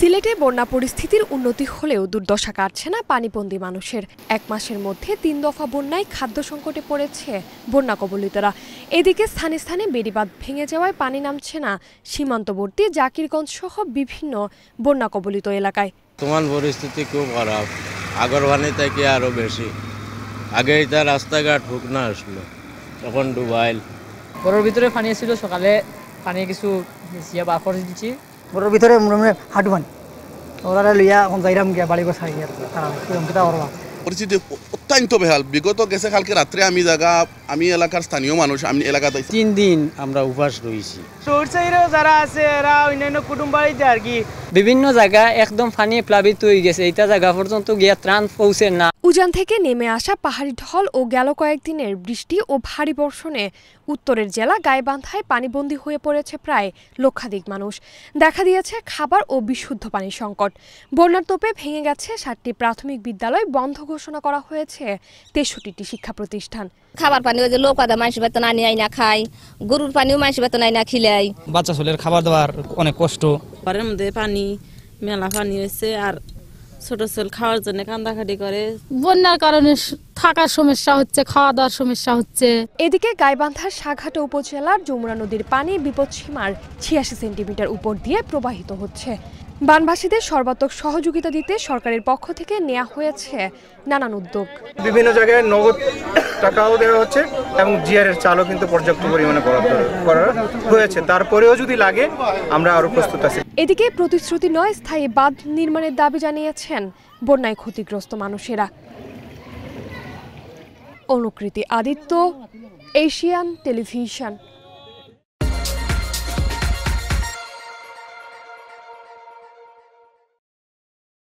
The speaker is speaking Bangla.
সিলেটে বন্যা পরিস্থিতির উন্নতি হলেও দুর্দশা কাটছে না পানিবন্দী মানুষের। এক মাসের মধ্যে ৩ দফা বন্যায় খাদ্য সংকটে পড়েছে বন্যা কবলিতরা। এদিকে স্থানে স্থানে বেড়িবাঁধ ভেঙে যাওয়ায় পানি নামছে না সীমান্তবর্তী জাকিরগঞ্জ সহ বিভিন্ন বন্যা কবলিত এলাকায়। বর্তমান পরিস্থিতি খুব খারাপ, আগের ভানি থেকে আরো বেশি। আগে এটা রাস্তাঘাট হুক না আসলো, তখন ডুবাইল। ঘরের ভিতরে পানি ছিল, সকালে পানি কিছু বাফর দিচ্ছি। ঘরের ভিতরে হাঁটু পানি ওরা লইয়া এখন যাইরাম গিয়া বাড়ি করে ছাড়ি পরিস্থিতি অত্যন্ত বেহাল। বিগত গেছে কালকে রাত্রে আমি এলাকার স্থানীয় মানুষ, আমি এলাকাতে 3 দিন আমরা উপাস রয়েছি। যারা আছে এরা অন্যান্য কুটুম্ব বাড়িতে আর কি বিভিন্ন জায়গা একদম পানি প্লাবিত হয়ে গেছে। এইটা জায়গা পর্যন্ত গিয়া ত্রাণ পৌঁছে না। উজান থেকে নেমে আসা পাহাড়ি ঢল ও গেল কয়েকদিনের বৃষ্টি ও ভারী বর্ষণে উত্তরের জেলা গাইবান্ধায় পানিবন্দী হয়ে পড়েছে প্রায় লক্ষাধিক মানুষ। দেখা দিয়েছে খাবার ও বিশুদ্ধ পানির সংকট। বন্যার তোপে ভেঙে গেছে 7টি প্রাথমিক বিদ্যালয়, বন্ধ ঘোষণা করা হয়েছে 63টি শিক্ষা প্রতিষ্ঠান। খাবার পানি ওই যে লোক আদা মাইসি বেতন আনি আইনা খাই, গরুর পানিও মাইসি বেতন আইনা খিলাই। বাচ্চা ছেলের খাবার দাবার অনেক কষ্ট। ঘরের মধ্যে পানি, মেলা পানি হয়েছে, আর ছোট ছেলে খাওয়ার জন্য কান্দাকাটি করে। বন্যার কারণে থাকার সমস্যা হচ্ছে, খাওয়া দাওয়ার সমস্যা হচ্ছে। এদিকে গাইবান্ধার সাঘাটা উপজেলার যমুনা নদীর পানি বিপদসীমার 86 সেন্টিমিটার উপর দিয়ে প্রবাহিত হচ্ছে। বানভাসীদের সর্বাত্মক সহযোগিতা দিতে সরকারের পক্ষ থেকে নেওয়া হয়েছে নানান উদ্যোগ। বিভিন্ন জায়গায় নগদ টাকাও দেওয়া হচ্ছে এবং জিআরের চালও কিন্তু পর্যাপ্ত পরিমাণে বরাদ্দ করা হয়েছে। তারপরেও যদি লাগে আমরা আরো প্রস্তুত আছি। এদিকে প্রতিশ্রুতি নয়, স্থায়ী বাঁধ নির্মাণের দাবি জানিয়েছেন বন্যায় ক্ষতিগ্রস্ত মানুষেরা। অনুকৃতি আদিত্য, এশিয়ান টেলিভিশন।